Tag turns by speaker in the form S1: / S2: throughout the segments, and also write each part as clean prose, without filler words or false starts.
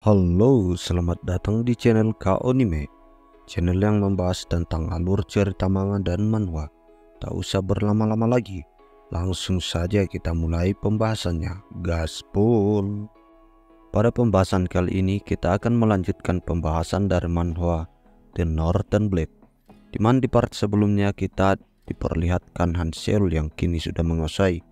S1: Halo, selamat datang di channel Kaonime, channel yang membahas tentang alur cerita manga dan manhwa. Tak usah berlama-lama lagi, langsung saja kita mulai pembahasannya. Gaspol. Pada pembahasan kali ini kita akan melanjutkan pembahasan dari manhwa The Northern Blade, di mana di part sebelumnya kita diperlihatkan Hanseol yang kini sudah menguasai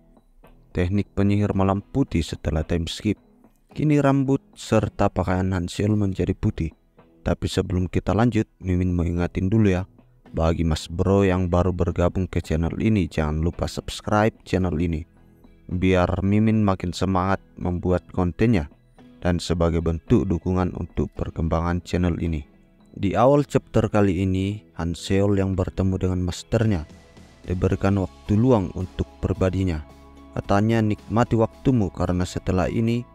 S1: teknik penyihir malam putih setelah time skip. Kini rambut serta pakaian Hanseol menjadi putih. Tapi sebelum kita lanjut, Mimin mau ingatin dulu ya, bagi mas bro yang baru bergabung ke channel ini, jangan lupa subscribe channel ini biar Mimin makin semangat membuat kontennya dan sebagai bentuk dukungan untuk perkembangan channel ini. Di awal chapter kali ini, Hanseol yang bertemu dengan masternya diberikan waktu luang untuk pribadinya. Katanya, nikmati waktumu karena setelah ini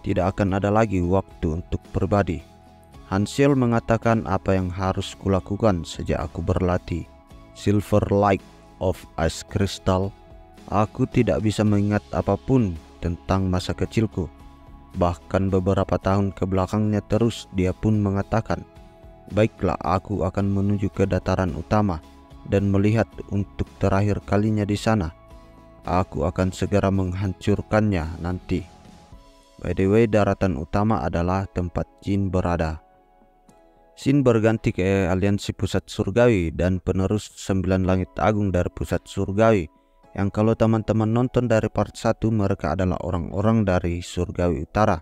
S1: tidak akan ada lagi waktu untuk pribadi. Hanseol mengatakan, apa yang harus kulakukan sejak aku berlatih Silver Light of Ice Crystal? Aku tidak bisa mengingat apapun tentang masa kecilku. Bahkan beberapa tahun kebelakangnya terus dia pun mengatakan, baiklah, aku akan menuju ke dataran utama dan melihat untuk terakhir kalinya di sana. Aku akan segera menghancurkannya nanti. By the way, daratan utama adalah tempat Jin berada. Shin berganti ke aliansi pusat surgawi dan penerus 9 langit agung dari pusat surgawi, yang kalau teman-teman nonton dari part 1, mereka adalah orang-orang dari surgawi utara.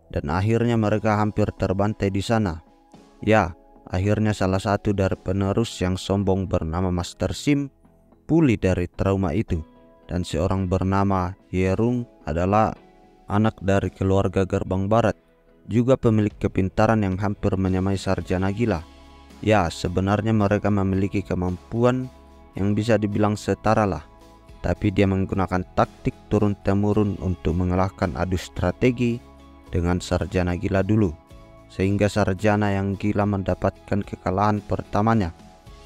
S1: Dan akhirnya mereka hampir terbantai di sana. Ya, akhirnya salah satu dari penerus yang sombong bernama Master Sim pulih dari trauma itu. Dan seorang bernama Hye-rung adalah anak dari keluarga gerbang barat, juga pemilik kepintaran yang hampir menyamai sarjana gila. Ya, sebenarnya mereka memiliki kemampuan yang bisa dibilang setara lah, tapi dia menggunakan taktik turun-temurun untuk mengalahkan adu strategi dengan sarjana gila dulu, sehingga sarjana yang gila mendapatkan kekalahan pertamanya,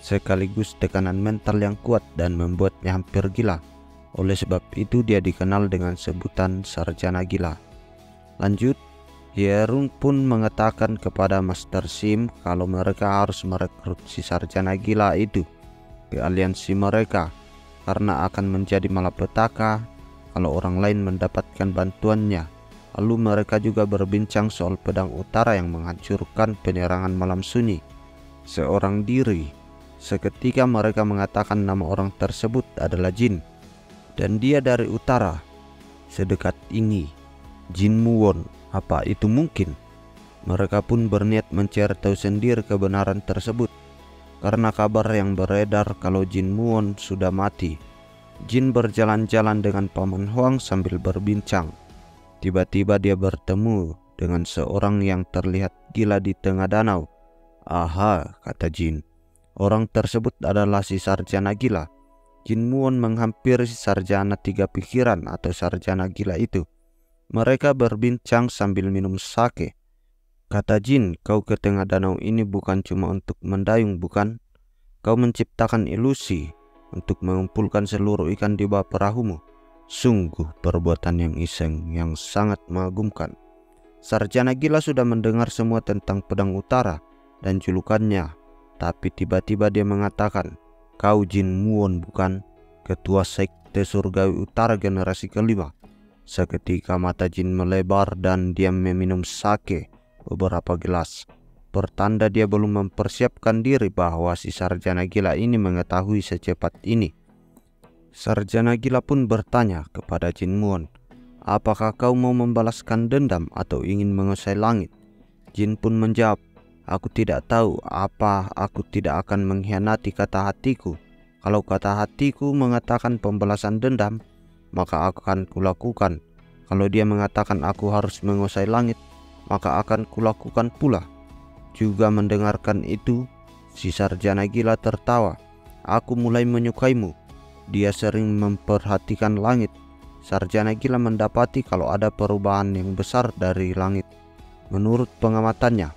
S1: sekaligus tekanan mental yang kuat dan membuatnya hampir gila. Oleh sebab itu dia dikenal dengan sebutan sarjana gila. Lanjut, Hye-rung pun mengatakan kepada Master Sim kalau mereka harus merekrut si sarjana gila itu ke aliansi mereka, karena akan menjadi malapetaka kalau orang lain mendapatkan bantuannya. Lalu mereka juga berbincang soal pedang utara yang menghancurkan penyerangan malam sunyi seorang diri. Seketika mereka mengatakan nama orang tersebut adalah Jin, dan dia dari utara. Sedekat ini, Jin Muwon, apa itu mungkin? Mereka pun berniat mencari tahu sendiri kebenaran tersebut, karena kabar yang beredar kalau Jin Muwon sudah mati. Jin berjalan-jalan dengan Paman Huang sambil berbincang. Tiba-tiba dia bertemu dengan seorang yang terlihat gila di tengah danau. Aha, kata Jin, orang tersebut adalah si sarjana gila. Jin Muwon menghampiri sarjana tiga pikiran atau sarjana gila itu. Mereka berbincang sambil minum sake. Kata Jin, kau ke tengah danau ini bukan cuma untuk mendayung, bukan? Kau menciptakan ilusi untuk mengumpulkan seluruh ikan di bawah perahumu. Sungguh perbuatan yang iseng, yang sangat mengagumkan. Sarjana gila sudah mendengar semua tentang pedang utara dan julukannya, tapi tiba-tiba dia mengatakan, kau Jin Muwon bukan? Ketua sekte surgawi utara generasi kelima. Seketika mata Jin melebar dan dia meminum sake beberapa gelas, pertanda dia belum mempersiapkan diri bahwa si sarjana gila ini mengetahui secepat ini. Sarjana gila pun bertanya kepada Jin Muwon, apakah kau mau membalaskan dendam atau ingin menguasai langit? Jin pun menjawab, aku tidak tahu, apa aku tidak akan mengkhianati kata hatiku. Kalau kata hatiku mengatakan pembalasan dendam, maka akan kulakukan. Kalau dia mengatakan aku harus menguasai langit, maka akan kulakukan pula. Juga mendengarkan itu, si sarjana gila tertawa. Aku mulai menyukaimu. Dia sering memperhatikan langit. Sarjana gila mendapati kalau ada perubahan yang besar dari langit. Menurut pengamatannya,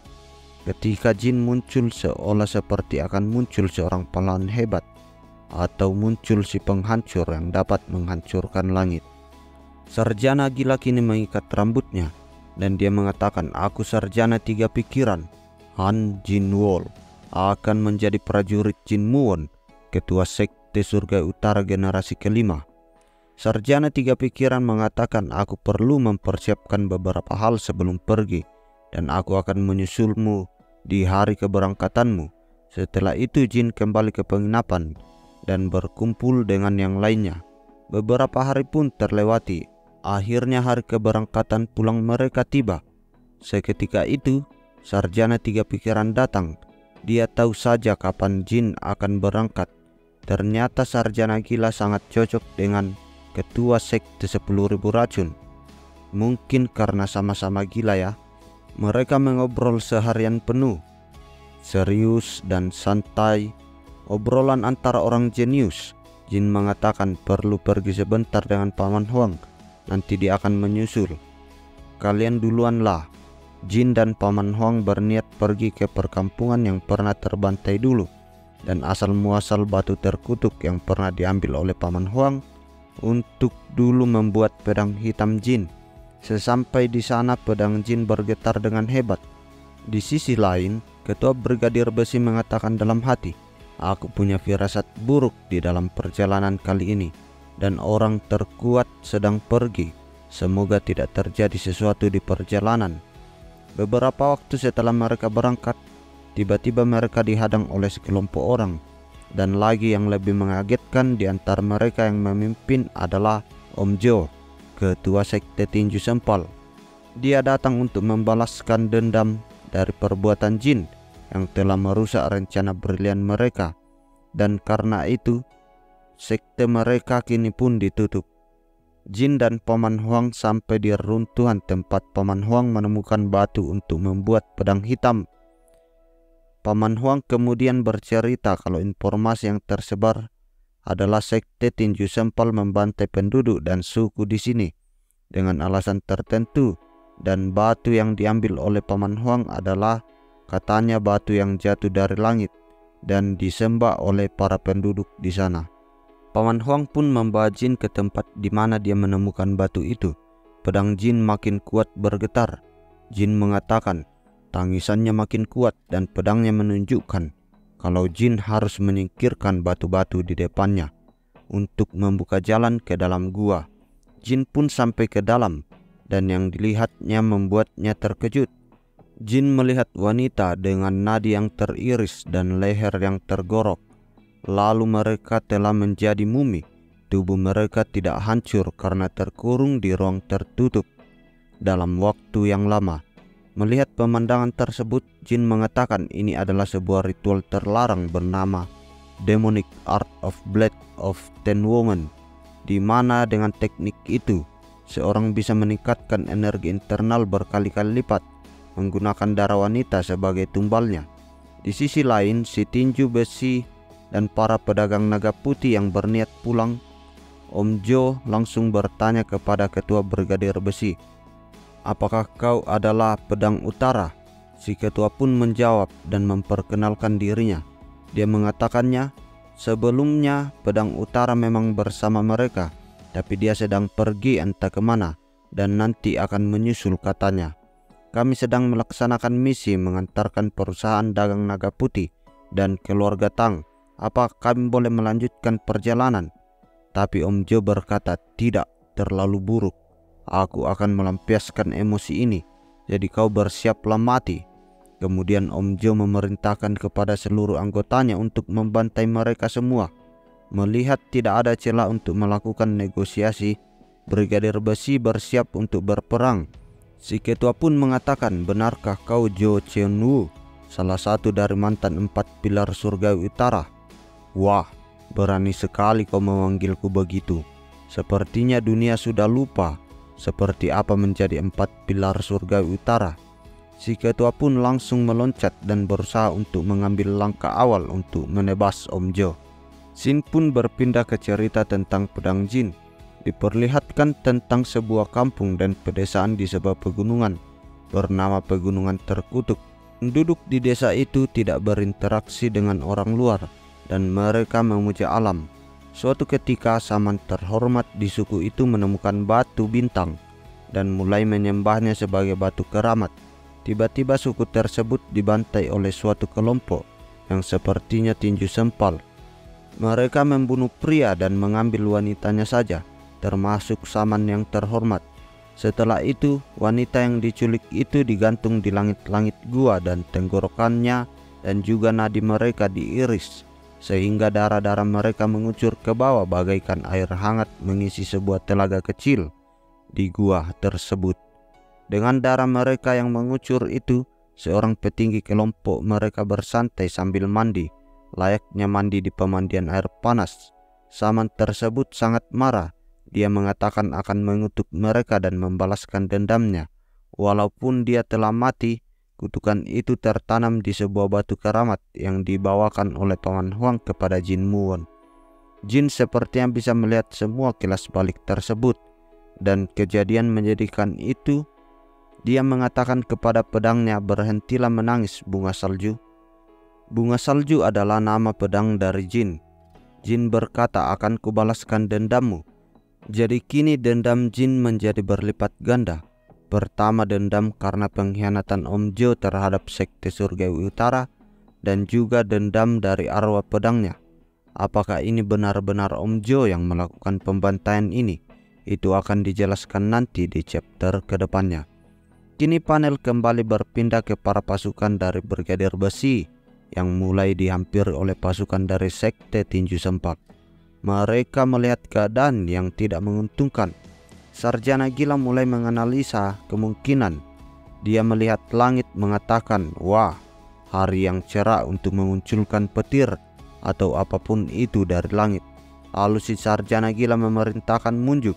S1: ketika Jin muncul seolah seperti akan muncul seorang pahlawan hebat, atau muncul si penghancur yang dapat menghancurkan langit. Sarjana gila kini mengikat rambutnya dan dia mengatakan, "Aku sarjana 3 pikiran, Han Jin Wol, akan menjadi prajurit Jin Muon, ketua sekte surga utara generasi kelima." Sarjana 3 pikiran mengatakan, "Aku perlu mempersiapkan beberapa hal sebelum pergi, dan aku akan menyusulmu di hari keberangkatanmu." Setelah itu Jin kembali ke penginapan dan berkumpul dengan yang lainnya. Beberapa hari pun terlewati. Akhirnya hari keberangkatan pulang mereka tiba. Seketika itu sarjana 3 pikiran datang. Dia tahu saja kapan Jin akan berangkat. Ternyata sarjana gila sangat cocok dengan ketua sekte 10.000 racun. Mungkin karena sama-sama gila ya. Mereka mengobrol seharian penuh, serius dan santai. Obrolan antara orang jenius. Jin mengatakan perlu pergi sebentar dengan Paman Huang, nanti dia akan menyusul. "Kalian duluanlah." Jin dan Paman Huang berniat pergi ke perkampungan yang pernah terbantai dulu, dan asal muasal batu terkutuk yang pernah diambil oleh Paman Huang untuk dulu membuat pedang hitam Jin. Sesampai di sana pedang Jin bergetar dengan hebat. Di sisi lain, ketua Brigadir Besi mengatakan dalam hati, "Aku punya firasat buruk di dalam perjalanan kali ini, dan orang terkuat sedang pergi. Semoga tidak terjadi sesuatu di perjalanan." Beberapa waktu setelah mereka berangkat, tiba-tiba mereka dihadang oleh sekelompok orang, dan lagi yang lebih mengagetkan, di antara mereka yang memimpin adalah Om Jo, ketua sekte tinju sempal. Dia datang untuk membalaskan dendam dari perbuatan Jin yang telah merusak rencana brilian mereka, dan karena itu sekte mereka kini pun ditutup. Jin dan Paman Huang sampai di reruntuhan tempat Paman Huang menemukan batu untuk membuat pedang hitam. Paman Huang kemudian bercerita kalau informasi yang tersebar adalah sekte tinju sempal membantai penduduk dan suku di sini dengan alasan tertentu, dan batu yang diambil oleh Paman Huang adalah katanya batu yang jatuh dari langit dan disembah oleh para penduduk di sana. Paman Huang pun membawa Jin ke tempat di mana dia menemukan batu itu. Pedang Jin makin kuat bergetar. Jin mengatakan tangisannya makin kuat dan pedangnya menunjukkan kalau Jin harus menyingkirkan batu-batu di depannya untuk membuka jalan ke dalam gua. Jin pun sampai ke dalam, dan yang dilihatnya membuatnya terkejut. Jin melihat wanita dengan nadi yang teriris dan leher yang tergorok. Lalu mereka telah menjadi mumi. Tubuh mereka tidak hancur karena terkurung di ruang tertutup dalam waktu yang lama. Melihat pemandangan tersebut, Jin mengatakan ini adalah sebuah ritual terlarang bernama Demonic Art of Blade of Ten Women, di mana dengan teknik itu seorang bisa meningkatkan energi internal berkali-kali lipat menggunakan darah wanita sebagai tumbalnya. Di sisi lain, si tinju besi dan para pedagang naga putih yang berniat pulang, Om Jo langsung bertanya kepada ketua Brigadir Besi, "Apakah kau adalah Pedang Utara?" Si ketua pun menjawab dan memperkenalkan dirinya. Dia mengatakannya, sebelumnya Pedang Utara memang bersama mereka, tapi dia sedang pergi entah kemana dan nanti akan menyusul katanya. "Kami sedang melaksanakan misi mengantarkan perusahaan dagang naga putih dan keluarga Tang. Apa kami boleh melanjutkan perjalanan?" Tapi Om Jo berkata, "Tidak, terlalu buruk. Aku akan melampiaskan emosi ini, jadi kau bersiaplah mati." Kemudian Om Jo memerintahkan kepada seluruh anggotanya untuk membantai mereka semua. Melihat tidak ada celah untuk melakukan negosiasi, Brigadir Besi bersiap untuk berperang. Si ketua pun mengatakan, "Benarkah kau Jo Cheon Woo, salah satu dari mantan 4 pilar surga utara?" "Wah, berani sekali kau memanggilku begitu. Sepertinya dunia sudah lupa seperti apa menjadi 4 pilar surga utara." Si ketua pun langsung meloncat dan berusaha untuk mengambil langkah awal untuk menebas Om Jo. Scene pun berpindah ke cerita tentang pedang Jin. Diperlihatkan tentang sebuah kampung dan pedesaan di sebuah pegunungan bernama Pegunungan Terkutuk. Penduduk di desa itu tidak berinteraksi dengan orang luar dan mereka memuja alam. Suatu ketika saman terhormat di suku itu menemukan batu bintang dan mulai menyembahnya sebagai batu keramat. Tiba-tiba suku tersebut dibantai oleh suatu kelompok yang sepertinya tinju sempal. Mereka membunuh pria dan mengambil wanitanya saja, termasuk Saman yang terhormat. Setelah itu, wanita yang diculik itu digantung di langit-langit gua dan tenggorokannya dan juga nadi mereka diiris, sehingga darah-darah mereka mengucur ke bawah bagaikan air hangat mengisi sebuah telaga kecil di gua tersebut. Dengan darah mereka yang mengucur itu, seorang petinggi kelompok mereka bersantai sambil mandi, layaknya mandi di pemandian air panas. Saman tersebut sangat marah. Dia mengatakan akan mengutuk mereka dan membalaskan dendamnya. Walaupun dia telah mati, kutukan itu tertanam di sebuah batu keramat yang dibawakan oleh Paman Huang kepada Jin Muon. Jin sepertinya bisa melihat semua kilas balik tersebut, dan kejadian menjadikan itu. Dia mengatakan kepada pedangnya, "Berhentilah menangis, bunga salju." Bunga salju adalah nama pedang dari Jin. Jin berkata, "Akan kubalaskan dendammu." Jadi kini dendam Jin menjadi berlipat ganda. Pertama, dendam karena pengkhianatan Om Jo terhadap sekte Surgawi Utara, dan juga dendam dari arwah pedangnya. Apakah ini benar-benar Om Jo yang melakukan pembantaian ini? Itu akan dijelaskan nanti di chapter kedepannya. Kini panel kembali berpindah ke para pasukan dari Brigadir Besi yang mulai dihampiri oleh pasukan dari sekte tinju sempak. Mereka melihat keadaan yang tidak menguntungkan. Sarjana gila mulai menganalisa kemungkinan. Dia melihat langit mengatakan, "Wah, hari yang cerah untuk memunculkan petir atau apapun itu dari langit." Lalu si sarjana gila memerintahkan Munjuk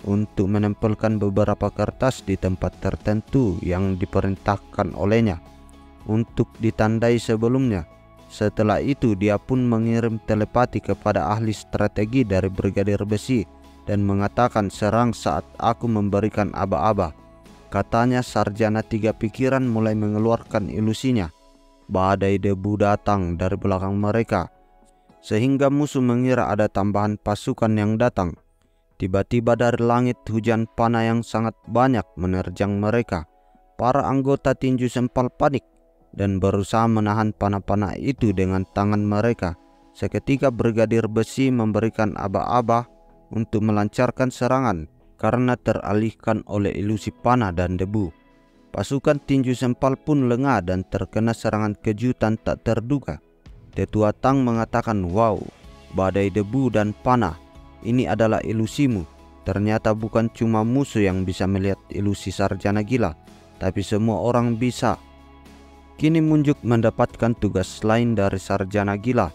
S1: untuk menempelkan beberapa kertas di tempat tertentu yang diperintahkan olehnya untuk ditandai sebelumnya. Setelah itu dia pun mengirim telepati kepada ahli strategi dari Brigadir Besi dan mengatakan, "Serang saat aku memberikan aba-aba." Katanya sarjana tiga pikiran mulai mengeluarkan ilusinya. Badai debu datang dari belakang mereka, sehingga musuh mengira ada tambahan pasukan yang datang. Tiba-tiba dari langit hujan panah yang sangat banyak menerjang mereka. Para anggota tinju sempal panik dan berusaha menahan panah-panah itu dengan tangan mereka. Seketika Brigadir Besi memberikan aba-aba untuk melancarkan serangan karena teralihkan oleh ilusi panah dan debu. Pasukan tinju sempal pun lengah dan terkena serangan kejutan tak terduga. Tetua Tang mengatakan, "Wow, badai debu dan panah. Ini adalah ilusimu." Ternyata bukan cuma musuh yang bisa melihat ilusi sarjana gila, tapi semua orang bisa. Kini Munjuk mendapatkan tugas lain dari sarjana gila,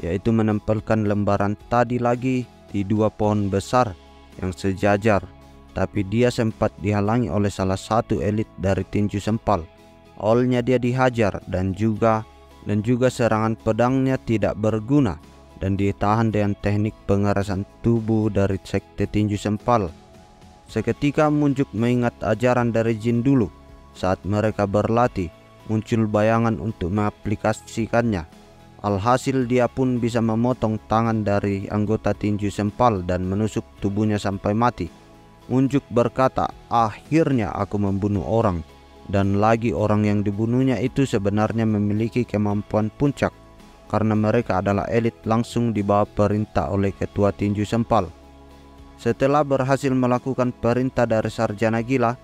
S1: yaitu menempelkan lembaran tadi lagi di dua pohon besar yang sejajar. Tapi dia sempat dihalangi oleh salah satu elit dari tinju sempal. Awalnya dia dihajar dan juga serangan pedangnya tidak berguna, dan ditahan dengan teknik pengerasan tubuh dari sekte tinju sempal. Seketika Munjuk mengingat ajaran dari Jin dulu. Saat mereka berlatih, muncul bayangan untuk mengaplikasikannya. Alhasil dia pun bisa memotong tangan dari anggota tinju sempal dan menusuk tubuhnya sampai mati. Munjuk berkata, "Akhirnya aku membunuh orang." Dan lagi orang yang dibunuhnya itu sebenarnya memiliki kemampuan puncak, karena mereka adalah elit langsung di bawah perintah oleh ketua tinju sempal. Setelah berhasil melakukan perintah dari sarjana gila,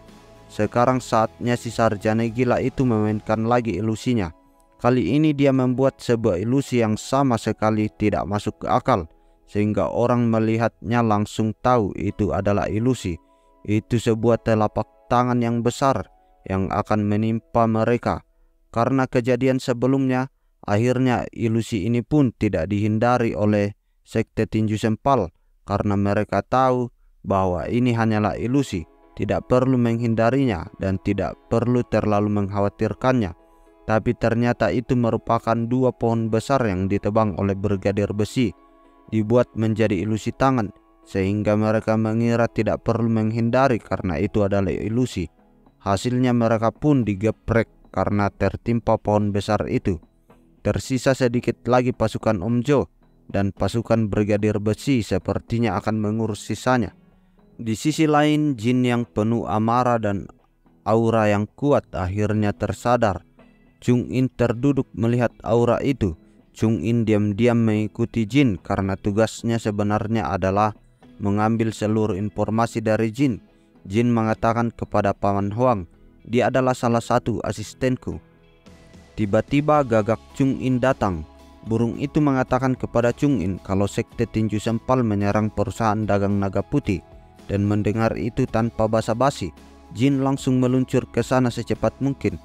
S1: sekarang saatnya si sarjana gila itu memainkan lagi ilusinya. Kali ini dia membuat sebuah ilusi yang sama sekali tidak masuk ke akal, sehingga orang melihatnya langsung tahu itu adalah ilusi. Itu sebuah telapak tangan yang besar yang akan menimpa mereka. Karena kejadian sebelumnya, akhirnya ilusi ini pun tidak dihindari oleh sekte tinju sempal, karena mereka tahu bahwa ini hanyalah ilusi, tidak perlu menghindarinya dan tidak perlu terlalu mengkhawatirkannya. Tapi ternyata itu merupakan dua pohon besar yang ditebang oleh Brigadir Besi, dibuat menjadi ilusi tangan, sehingga mereka mengira tidak perlu menghindari karena itu adalah ilusi. Hasilnya mereka pun digeprek karena tertimpa pohon besar itu. Tersisa sedikit lagi pasukan Om Jo, dan pasukan Brigadir Besi sepertinya akan mengurus sisanya. Di sisi lain, jin yang penuh amarah dan aura yang kuat akhirnya tersadar. Chung In terduduk melihat aura itu. Chung In diam-diam mengikuti jin karena tugasnya sebenarnya adalah mengambil seluruh informasi dari jin. Jin mengatakan kepada Paman Huang, "Dia adalah salah satu asistenku." Tiba-tiba gagak Chung In datang. Burung itu mengatakan kepada Chung In kalau sekte tinju sempal menyerang perusahaan dagang naga putih. Dan mendengar itu tanpa basa-basi, jin langsung meluncur ke sana secepat mungkin.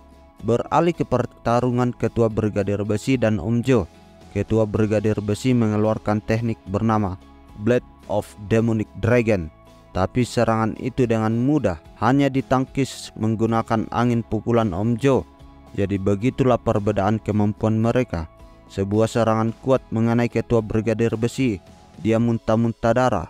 S1: Beralih ke pertarungan Ketua Brigadir Besi dan Om Jo. Ketua Brigadir Besi mengeluarkan teknik bernama Blade of Demonic Dragon. Tapi serangan itu dengan mudah hanya ditangkis menggunakan angin pukulan Om Jo. Jadi begitulah perbedaan kemampuan mereka. Sebuah serangan kuat mengenai Ketua Brigadir Besi. Dia muntah-muntah darah.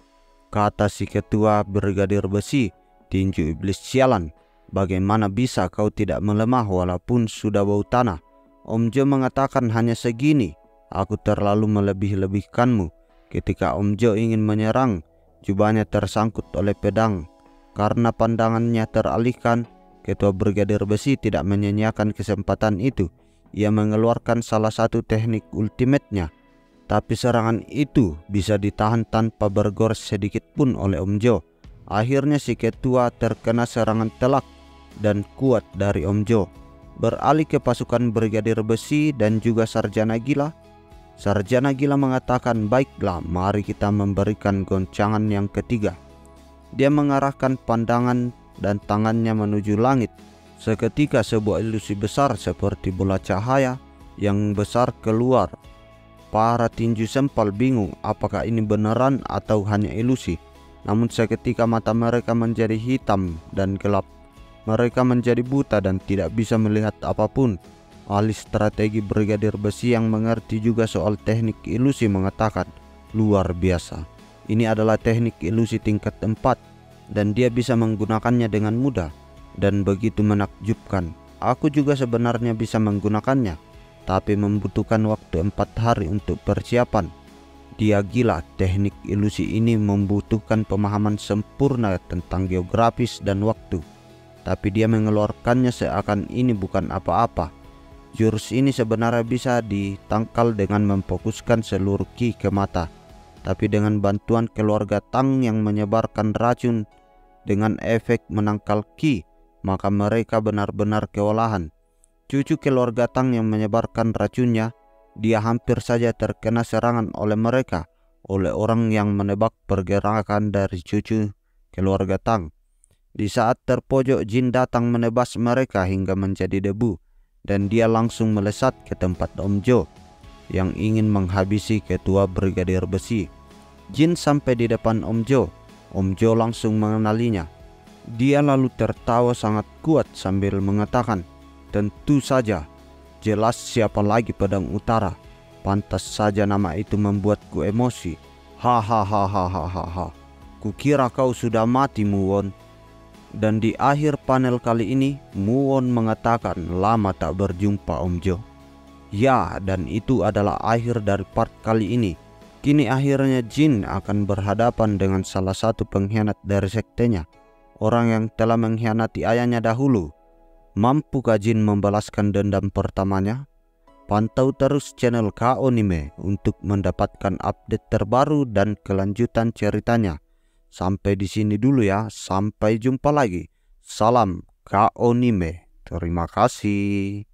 S1: Kata si Ketua Brigadir Besi, "Tinju iblis sialan, bagaimana bisa kau tidak melemah walaupun sudah bau tanah?" Om Jo mengatakan, "Hanya segini, aku terlalu melebih-lebihkanmu." Ketika Om Jo ingin menyerang, jubahnya tersangkut oleh pedang. Karena pandangannya teralihkan, Ketua Brigadir Besi tidak menyia-nyiakan kesempatan itu. Ia mengeluarkan salah satu teknik ultimate-nya. Tapi serangan itu bisa ditahan tanpa bergores sedikit pun oleh Om Jo. Akhirnya si Ketua terkena serangan telak dan kuat dari Om Jo. Beralih ke pasukan Brigadir Besi dan juga Sarjana Gila. Sarjana Gila mengatakan, "Baiklah, mari kita memberikan goncangan yang ketiga." Dia mengarahkan pandangan dan tangannya menuju langit. Seketika sebuah ilusi besar seperti bola cahaya yang besar keluar. Para tinju sempal bingung apakah ini beneran atau hanya ilusi. Namun seketika mata mereka menjadi hitam dan gelap. Mereka menjadi buta dan tidak bisa melihat apapun. Ahli strategi Brigadir Besi yang mengerti juga soal teknik ilusi mengatakan, "Luar biasa. Ini adalah teknik ilusi tingkat 4 dan dia bisa menggunakannya dengan mudah dan begitu menakjubkan. Aku juga sebenarnya bisa menggunakannya, tapi membutuhkan waktu 4 hari untuk persiapan." Dia gila, teknik ilusi ini membutuhkan pemahaman sempurna tentang geografis dan waktu. Tapi dia mengeluarkannya seakan ini bukan apa-apa. Jurus ini sebenarnya bisa ditangkal dengan memfokuskan seluruh ki ke mata. Tapi dengan bantuan keluarga Tang yang menyebarkan racun dengan efek menangkal ki, maka mereka benar-benar kewalahan. Cucu keluarga Tang yang menyebarkan racunnya, dia hampir saja terkena serangan oleh mereka, oleh orang yang menebak pergerakan dari cucu keluarga Tang. Di saat terpojok, jin datang menebas mereka hingga menjadi debu, dan dia langsung melesat ke tempat Om Jo yang ingin menghabisi Ketua Brigadir Besi. Jin sampai di depan Om Jo. Om Jo langsung mengenalinya. Dia lalu tertawa sangat kuat sambil mengatakan, "Tentu saja, jelas siapa lagi Pedang Utara. Pantas saja nama itu membuatku emosi. Hahaha. Kukira kau sudah mati, Muwon." Dan di akhir panel kali ini, Muwon mengatakan, "Lama tak berjumpa Om Jo." Ya, dan itu adalah akhir dari part kali ini. Kini akhirnya Jin akan berhadapan dengan salah satu pengkhianat dari sektenya. Orang yang telah mengkhianati ayahnya dahulu. Mampukah Jin membalaskan dendam pertamanya? Pantau terus channel Kaonime untuk mendapatkan update terbaru dan kelanjutan ceritanya. Sampai di sini dulu ya, sampai jumpa lagi. Salam Kaonime. Terima kasih.